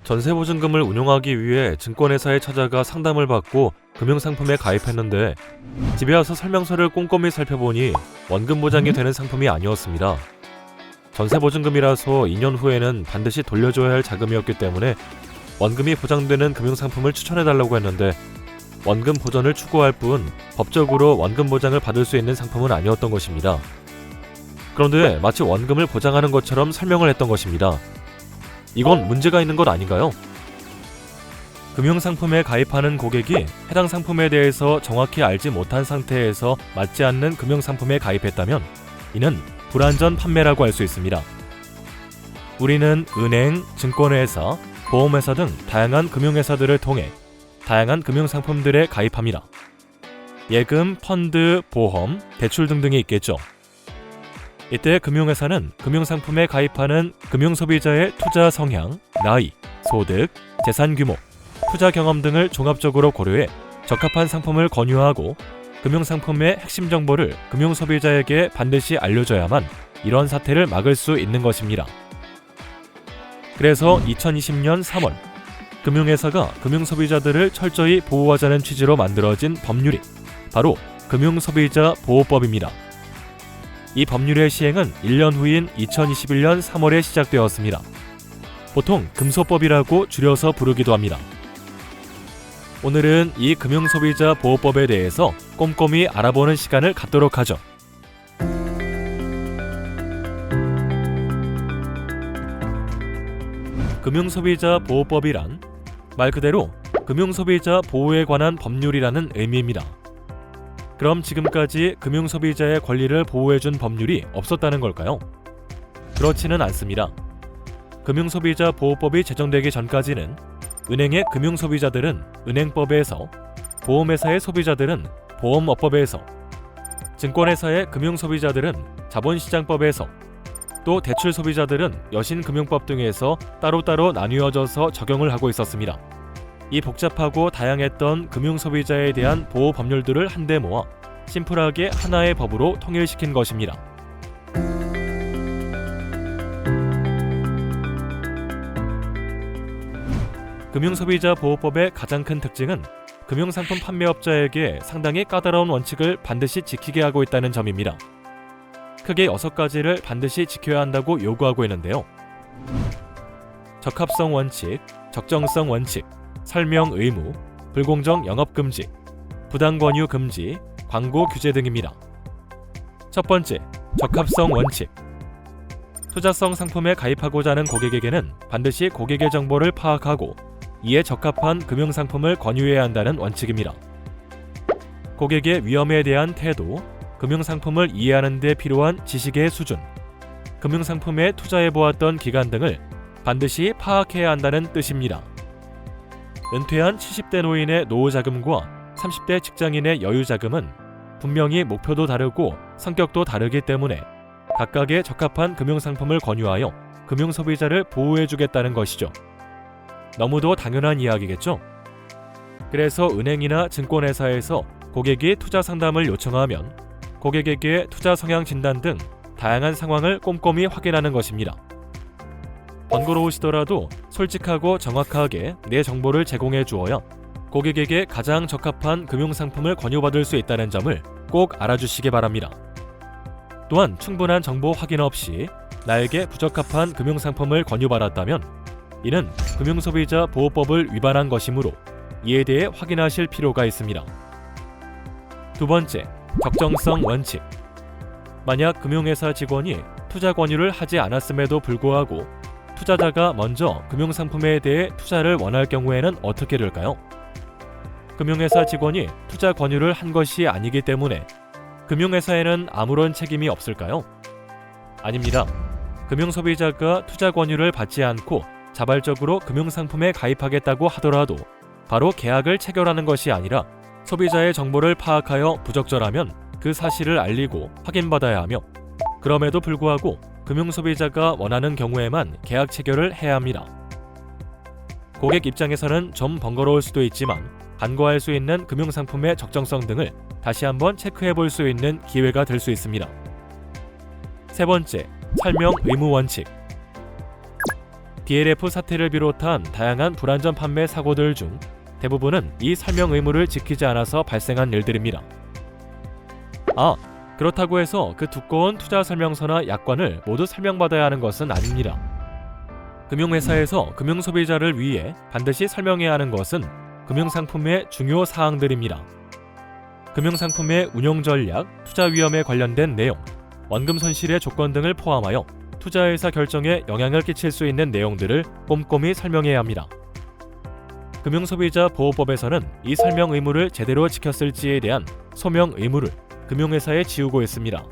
전세보증금을 운용하기 위해 증권회사에 찾아가 상담을 받고 금융상품에 가입했는데 집에 와서 설명서를 꼼꼼히 살펴보니 원금 보장이 되는 상품이 아니었습니다. 전세보증금이라서 2년 후에는 반드시 돌려줘야 할 자금이었기 때문에 원금이 보장되는 금융상품을 추천해달라고 했는데 원금 보전을 추구할 뿐 법적으로 원금 보장을 받을 수 있는 상품은 아니었던 것입니다. 그런데 마치 원금을 보장하는 것처럼 설명을 했던 것입니다. 이건 문제가 있는 것 아닌가요? 금융상품에 가입하는 고객이 해당 상품에 대해서 정확히 알지 못한 상태에서 맞지 않는 금융상품에 가입했다면 이는 불완전 판매라고 할 수 있습니다. 우리는 은행, 증권회사, 보험회사 등 다양한 금융회사들을 통해 다양한 금융상품들에 가입합니다. 예금, 펀드, 보험, 대출 등등이 있겠죠. 이때 금융회사는 금융상품에 가입하는 금융소비자의 투자 성향, 나이, 소득, 재산 규모, 투자 경험 등을 종합적으로 고려해 적합한 상품을 권유하고 금융상품의 핵심 정보를 금융소비자에게 반드시 알려줘야만 이런 사태를 막을 수 있는 것입니다. 그래서 2020년 3월 금융회사가 금융소비자들을 철저히 보호하자는 취지로 만들어진 법률이 바로 금융소비자보호법입니다. 이 법률의 시행은 1년 후인 2021년 3월에 시작되었습니다. 보통 금소법이라고 줄여서 부르기도 합니다. 오늘은 이 금융소비자보호법에 대해서 꼼꼼히 알아보는 시간을 갖도록 하죠. 금융소비자보호법이란 말 그대로 금융소비자 보호에 관한 법률이라는 의미입니다. 그럼 지금까지 금융소비자의 권리를 보호해준 법률이 없었다는 걸까요? 그렇지는 않습니다. 금융소비자보호법이 제정되기 전까지는 은행의 금융소비자들은 은행법에서, 보험회사의 소비자들은 보험업법에서, 증권회사의 금융소비자들은 자본시장법에서, 또 대출소비자들은 여신금융법 등에서 따로따로 나뉘어져서 적용을 하고 있었습니다. 이 복잡하고 다양했던 금융소비자에 대한 보호 법률들을 한데 모아 심플하게 하나의 법으로 통일시킨 것입니다. 금융소비자보호법의 가장 큰 특징은 금융상품 판매업자에게 상당히 까다로운 원칙을 반드시 지키게 하고 있다는 점입니다. 크게 6가지를 반드시 지켜야 한다고 요구하고 있는데요. 적합성 원칙, 적정성 원칙, 설명 의무, 불공정 영업 금지, 부당 권유 금지, 광고 규제 등입니다. 첫 번째, 적합성 원칙. 투자성 상품에 가입하고자 하는 고객에게는 반드시 고객의 정보를 파악하고 이에 적합한 금융상품을 권유해야 한다는 원칙입니다. 고객의 위험에 대한 태도, 금융상품을 이해하는 데 필요한 지식의 수준, 금융상품에 투자해보았던 기간 등을 반드시 파악해야 한다는 뜻입니다. 은퇴한 70대 노인의 노후자금과 30대 직장인의 여유자금은 분명히 목표도 다르고 성격도 다르기 때문에 각각의 적합한 금융상품을 권유하여 금융소비자를 보호해주겠다는 것이죠. 너무도 당연한 이야기겠죠? 그래서 은행이나 증권회사에서 고객이 투자 상담을 요청하면 고객에게 투자 성향 진단 등 다양한 상황을 꼼꼼히 확인하는 것입니다. 번거로우시더라도 솔직하고 정확하게 내 정보를 제공해 주어야 고객에게 가장 적합한 금융상품을 권유받을 수 있다는 점을 꼭 알아주시기 바랍니다. 또한 충분한 정보 확인 없이 나에게 부적합한 금융상품을 권유받았다면 이는 금융소비자보호법을 위반한 것이므로 이에 대해 확인하실 필요가 있습니다. 두 번째, 적정성 원칙. 만약 금융회사 직원이 투자 권유를 하지 않았음에도 불구하고 투자자가 먼저 금융상품에 대해 투자를 원할 경우에는 어떻게 될까요? 금융회사 직원이 투자 권유를 한 것이 아니기 때문에 금융회사에는 아무런 책임이 없을까요? 아닙니다. 금융소비자가 투자 권유를 받지 않고 자발적으로 금융상품에 가입하겠다고 하더라도 바로 계약을 체결하는 것이 아니라 소비자의 정보를 파악하여 부적절하면 그 사실을 알리고 확인받아야 하며 그럼에도 불구하고 금융소비자가 원하는 경우에만 계약 체결을 해야 합니다. 고객 입장에서는 좀 번거로울 수도 있지만 간과할 수 있는 금융상품의 적정성 등을 다시 한번 체크해 볼 수 있는 기회가 될 수 있습니다. 세 번째, 설명 의무 원칙. DLF 사태를 비롯한 다양한 불안전 판매 사고들 중 대부분은 이 설명 의무를 지키지 않아서 발생한 일들입니다. 그렇다고 해서 그 두꺼운 투자 설명서나 약관을 모두 설명받아야 하는 것은 아닙니다. 금융회사에서 금융소비자를 위해 반드시 설명해야 하는 것은 금융상품의 중요 사항들입니다. 금융상품의 운용 전략, 투자 위험에 관련된 내용, 원금 손실의 조건 등을 포함하여 투자회사 결정에 영향을 끼칠 수 있는 내용들을 꼼꼼히 설명해야 합니다. 금융소비자보호법에서는 이 설명 의무를 제대로 지켰을지에 대한 소명 의무를 금융회사에 지우고 있습니다.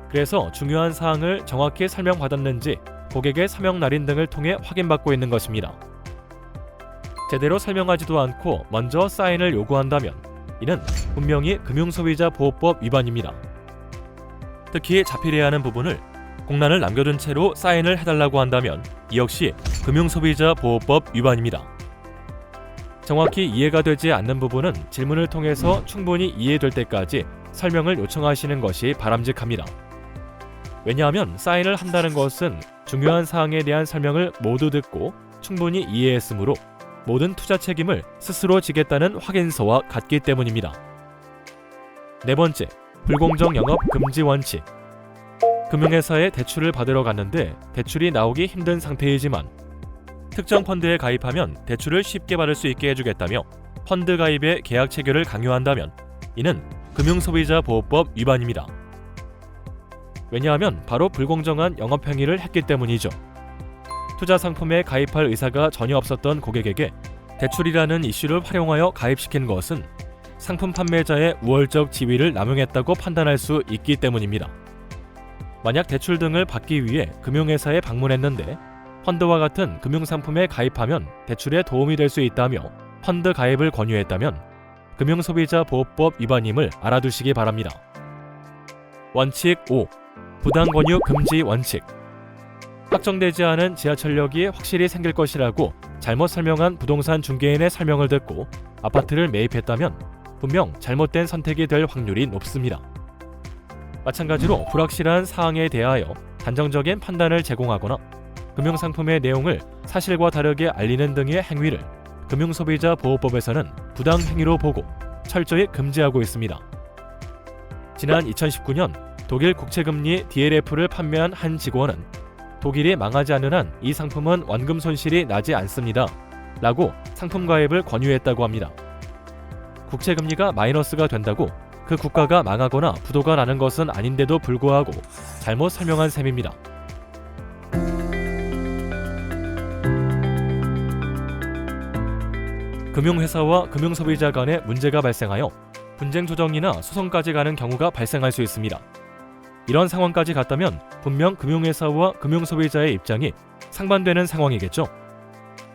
그래서 중요한 사항을 정확히 설명받았는지 고객의 서명 날인 등을 통해 확인받고 있는 것입니다. 제대로 설명하지도 않고 먼저 사인을 요구한다면 이는 분명히 금융소비자보호법 위반입니다. 특히 자필해야 하는 부분을 공란을 남겨둔 채로 사인을 해달라고 한다면 이 역시 금융소비자보호법 위반입니다. 정확히 이해가 되지 않는 부분은 질문을 통해서 충분히 이해될 때까지 설명을 요청하시는 것이 바람직합니다. 왜냐하면 사인을 한다는 것은 중요한 사항에 대한 설명을 모두 듣고 충분히 이해했으므로 모든 투자 책임을 스스로 지겠다는 확인서와 같기 때문입니다. 네 번째, 불공정 영업 금지 원칙. 금융회사에 대출을 받으러 갔는데 대출이 나오기 힘든 상태이지만 특정 펀드에 가입하면 대출을 쉽게 받을 수 있게 해주겠다며 펀드 가입의 계약 체결을 강요한다면 이는 금융소비자보호법 위반입니다. 왜냐하면 바로 불공정한 영업행위를 했기 때문이죠. 투자 상품에 가입할 의사가 전혀 없었던 고객에게 대출이라는 이슈를 활용하여 가입시킨 것은 상품 판매자의 우월적 지위를 남용했다고 판단할 수 있기 때문입니다. 만약 대출 등을 받기 위해 금융회사에 방문했는데 펀드와 같은 금융상품에 가입하면 대출에 도움이 될 수 있다며 펀드 가입을 권유했다면 금융소비자보호법 위반임을 알아두시기 바랍니다. 원칙 5. 부당권유 금지 원칙. 확정되지 않은 지하철역이 확실히 생길 것이라고 잘못 설명한 부동산 중개인의 설명을 듣고 아파트를 매입했다면 분명 잘못된 선택이 될 확률이 높습니다. 마찬가지로 불확실한 사항에 대하여 단정적인 판단을 제공하거나 금융상품의 내용을 사실과 다르게 알리는 등의 행위를 금융소비자보호법에서는 부당행위로 보고 철저히 금지하고 있습니다. 지난 2019년 독일 국채금리 DLF를 판매한 한 직원은 독일이 망하지 않는 한 이 상품은 원금 손실이 나지 않습니다 라고 상품 가입을 권유했다고 합니다. 국채금리가 마이너스가 된다고 그 국가가 망하거나 부도가 나는 것은 아닌데도 불구하고 잘못 설명한 셈입니다. 금융회사와 금융소비자 간에 문제가 발생하여 분쟁 조정이나 소송까지 가는 경우가 발생할 수 있습니다. 이런 상황까지 갔다면 분명 금융회사와 금융소비자의 입장이 상반되는 상황이겠죠.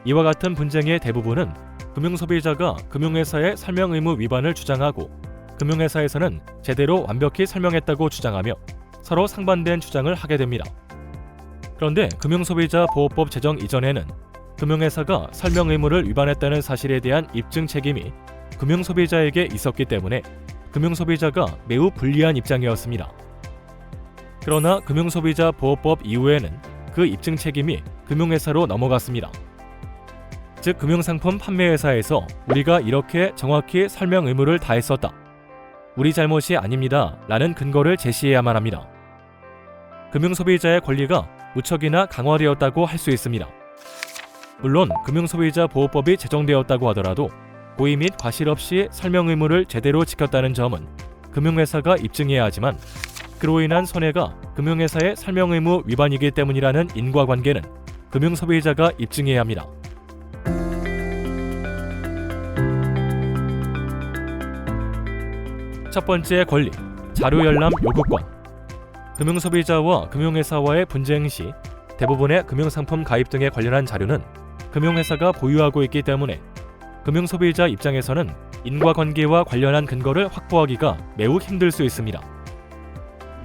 이와 같은 분쟁의 대부분은 금융소비자가 금융회사의 설명 의무 위반을 주장하고 금융회사에서는 제대로 완벽히 설명했다고 주장하며 서로 상반된 주장을 하게 됩니다. 그런데 금융소비자보호법 제정 이전에는 금융회사가 설명 의무를 위반했다는 사실에 대한 입증 책임이 금융소비자에게 있었기 때문에 금융소비자가 매우 불리한 입장이었습니다. 그러나 금융소비자보호법 이후에는 그 입증 책임이 금융회사로 넘어갔습니다. 즉 금융상품 판매회사에서 우리가 이렇게 정확히 설명 의무를 다했었다. 우리 잘못이 아닙니다. 라는 근거를 제시해야만 합니다. 금융소비자의 권리가 무척이나 강화되었다고 할 수 있습니다. 물론 금융소비자보호법이 제정되었다고 하더라도 고의 및 과실 없이 설명 의무를 제대로 지켰다는 점은 금융회사가 입증해야 하지만 그로 인한 손해가 금융회사의 설명 의무 위반이기 때문이라는 인과관계는 금융소비자가 입증해야 합니다. 첫 번째 권리, 자료 열람 요구권. 금융소비자와 금융회사와의 분쟁 시 대부분의 금융상품 가입 등에 관련한 자료는 금융회사가 보유하고 있기 때문에 금융소비자 입장에서는 인과관계와 관련한 근거를 확보하기가 매우 힘들 수 있습니다.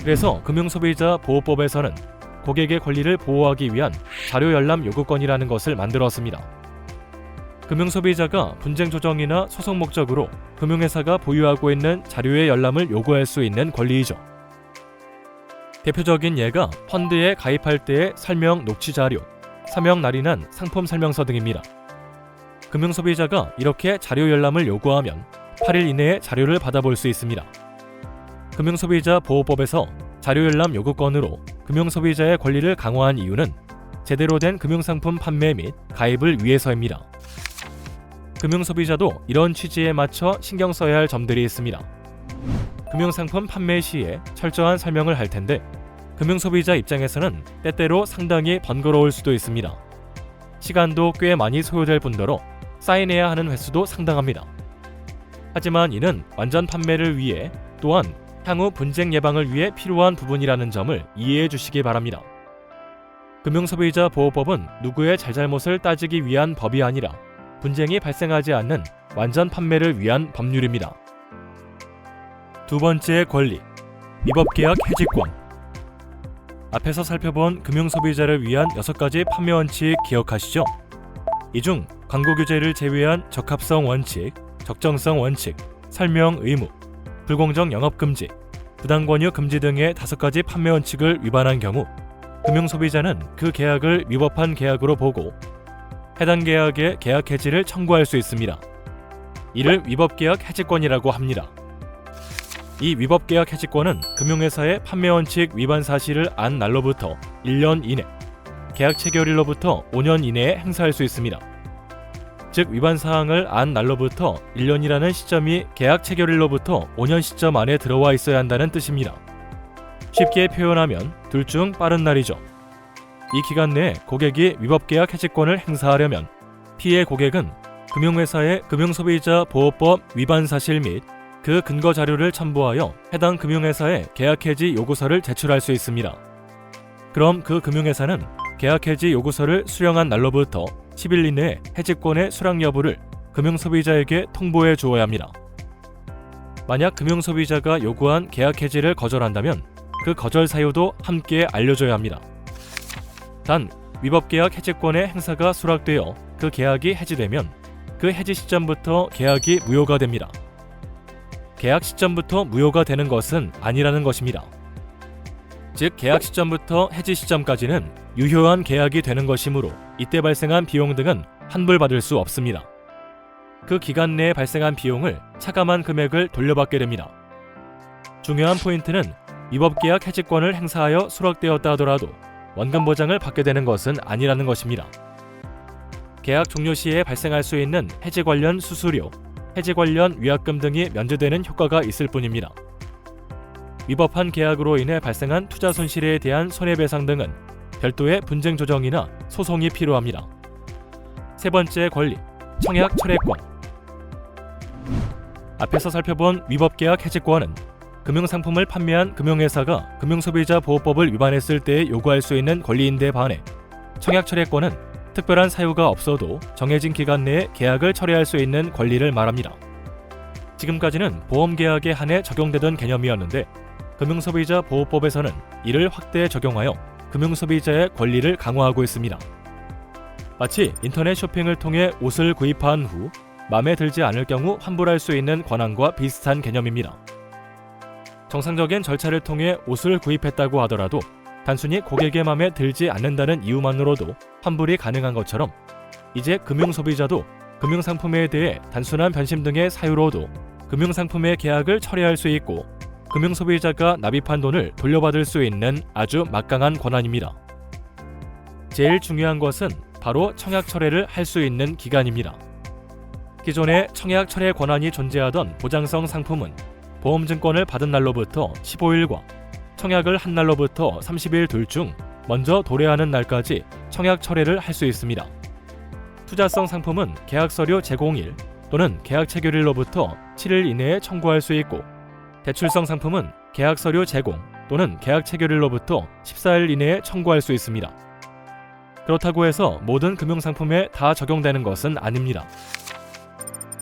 그래서 금융소비자보호법에서는 고객의 권리를 보호하기 위한 자료 열람 요구권이라는 것을 만들었습니다. 금융소비자가 분쟁 조정이나 소송 목적으로 금융회사가 보유하고 있는 자료의 열람을 요구할 수 있는 권리이죠. 대표적인 예가 펀드에 가입할 때의 설명 녹취 자료, 서명 날인한 상품 설명서 등입니다. 금융소비자가 이렇게 자료 열람을 요구하면 8일 이내에 자료를 받아볼 수 있습니다. 금융소비자보호법에서 자료 열람 요구권으로 금융소비자의 권리를 강화한 이유는 제대로 된 금융상품 판매 및 가입을 위해서입니다. 금융소비자도 이런 취지에 맞춰 신경 써야 할 점들이 있습니다. 금융상품 판매 시에 철저한 설명을 할 텐데 금융소비자 입장에서는 때때로 상당히 번거로울 수도 있습니다. 시간도 꽤 많이 소요될 뿐더러 사인해야 하는 횟수도 상당합니다. 하지만 이는 완전 판매를 위해 또한 향후 분쟁 예방을 위해 필요한 부분이라는 점을 이해해 주시기 바랍니다. 금융소비자보호법은 누구의 잘잘못을 따지기 위한 법이 아니라 분쟁이 발생하지 않는 완전 판매를 위한 법률입니다. 두 번째 권리, 위법계약 해지권. 앞에서 살펴본 금융소비자를 위한 6가지 판매 원칙 기억하시죠? 이 중 광고 규제를 제외한 적합성 원칙, 적정성 원칙, 설명 의무, 불공정 영업 금지, 부당 권유 금지 등의 5가지 판매 원칙을 위반한 경우 금융소비자는 그 계약을 위법한 계약으로 보고 해당 계약의 계약 해지를 청구할 수 있습니다. 이를 위법계약 해지권이라고 합니다. 이 위법계약 해지권은 금융회사의 판매 원칙 위반 사실을 안 날로부터 1년 이내, 계약 체결일로부터 5년 이내에 행사할 수 있습니다. 즉 위반 사항을 안 날로부터 1년이라는 시점이 계약 체결일로부터 5년 시점 안에 들어와 있어야 한다는 뜻입니다. 쉽게 표현하면 둘 중 빠른 날이죠. 이 기간 내에 고객이 위법계약 해지권을 행사하려면 피해 고객은 금융회사의 금융소비자보호법 위반 사실 및 그 근거 자료를 첨부하여 해당 금융회사에 계약 해지 요구서를 제출할 수 있습니다. 그럼 그 금융회사는 계약 해지 요구서를 수령한 날로부터 10일 이내에 해지권의 수락 여부를 금융소비자에게 통보해 주어야 합니다. 만약 금융소비자가 요구한 계약 해지를 거절한다면 그 거절 사유도 함께 알려줘야 합니다. 단, 위법계약 해지권의 행사가 수락되어 그 계약이 해지되면 그 해지 시점부터 계약이 무효가 됩니다. 계약 시점부터 무효가 되는 것은 아니라는 것입니다. 즉 계약 시점부터 해지 시점까지는 유효한 계약이 되는 것이므로 이때 발생한 비용 등은 환불받을 수 없습니다. 그 기간 내에 발생한 비용을 차감한 금액을 돌려받게 됩니다. 중요한 포인트는 위법계약 해지권을 행사하여 수락되었다 하더라도 원금 보장을 받게 되는 것은 아니라는 것입니다. 계약 종료 시에 발생할 수 있는 해지 관련 수수료, 해지 관련 위약금 등이 면제되는 효과가 있을 뿐입니다. 위법한 계약으로 인해 발생한 투자 손실에 대한 손해배상 등은 별도의 분쟁 조정이나 소송이 필요합니다. 세 번째 권리, 청약 철회권. 앞에서 살펴본 위법계약 해지권은 금융상품을 판매한 금융회사가 금융소비자보호법을 위반했을 때 요구할 수 있는 권리인데 반해 청약 철회권은 특별한 사유가 없어도 정해진 기간 내에 계약을 철회할 수 있는 권리를 말합니다. 지금까지는 보험계약에 한해 적용되던 개념이었는데 금융소비자보호법에서는 이를 확대 적용하여 금융소비자의 권리를 강화하고 있습니다. 마치 인터넷 쇼핑을 통해 옷을 구입한 후 마음에 들지 않을 경우 환불할 수 있는 권한과 비슷한 개념입니다. 정상적인 절차를 통해 옷을 구입했다고 하더라도 단순히 고객의 마음에 들지 않는다는 이유만으로도 환불이 가능한 것처럼 이제 금융소비자도 금융상품에 대해 단순한 변심 등의 사유로도 금융상품의 계약을 철회할 수 있고 금융소비자가 납입한 돈을 돌려받을 수 있는 아주 막강한 권한입니다. 제일 중요한 것은 바로 청약 철회를 할 수 있는 기간입니다. 기존에 청약 철회 권한이 존재하던 보장성 상품은 보험증권을 받은 날로부터 15일과 청약을 한 날로부터 30일 둘 중 먼저 도래하는 날까지 청약 철회를 할 수 있습니다. 투자성 상품은 계약서류 제공일 또는 계약 체결일로부터 7일 이내에 청구할 수 있고 대출성 상품은 계약서류 제공 또는 계약 체결일로부터 14일 이내에 청구할 수 있습니다. 그렇다고 해서 모든 금융상품에 다 적용되는 것은 아닙니다.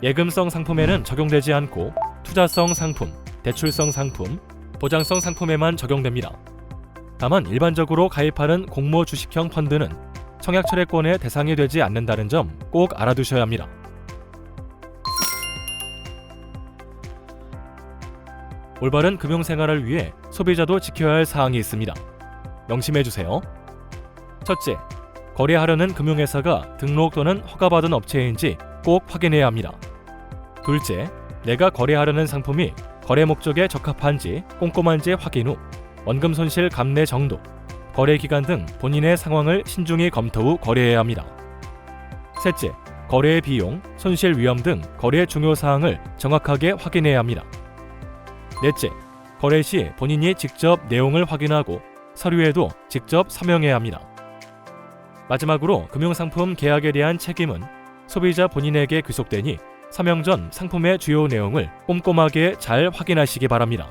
예금성 상품에는 적용되지 않고 투자성 상품, 대출성 상품, 보장성 상품에만 적용됩니다. 다만 일반적으로 가입하는 공모 주식형 펀드는 청약 철회권의 대상이 되지 않는다는 점 꼭 알아두셔야 합니다. 올바른 금융생활을 위해 소비자도 지켜야 할 사항이 있습니다. 명심해주세요. 첫째, 거래하려는 금융회사가 등록 또는 허가받은 업체인지 꼭 확인해야 합니다. 둘째, 내가 거래하려는 상품이 거래 목적에 적합한지 꼼꼼한지 확인 후 원금 손실 감내 정도, 거래 기간 등 본인의 상황을 신중히 검토 후 거래해야 합니다. 셋째, 거래의 비용, 손실 위험 등 거래 중요 사항을 정확하게 확인해야 합니다. 넷째, 거래 시 본인이 직접 내용을 확인하고 서류에도 직접 서명해야 합니다. 마지막으로 금융상품 계약에 대한 책임은 소비자 본인에게 귀속되니 서명 전 상품의 주요 내용을 꼼꼼하게 잘 확인하시기 바랍니다.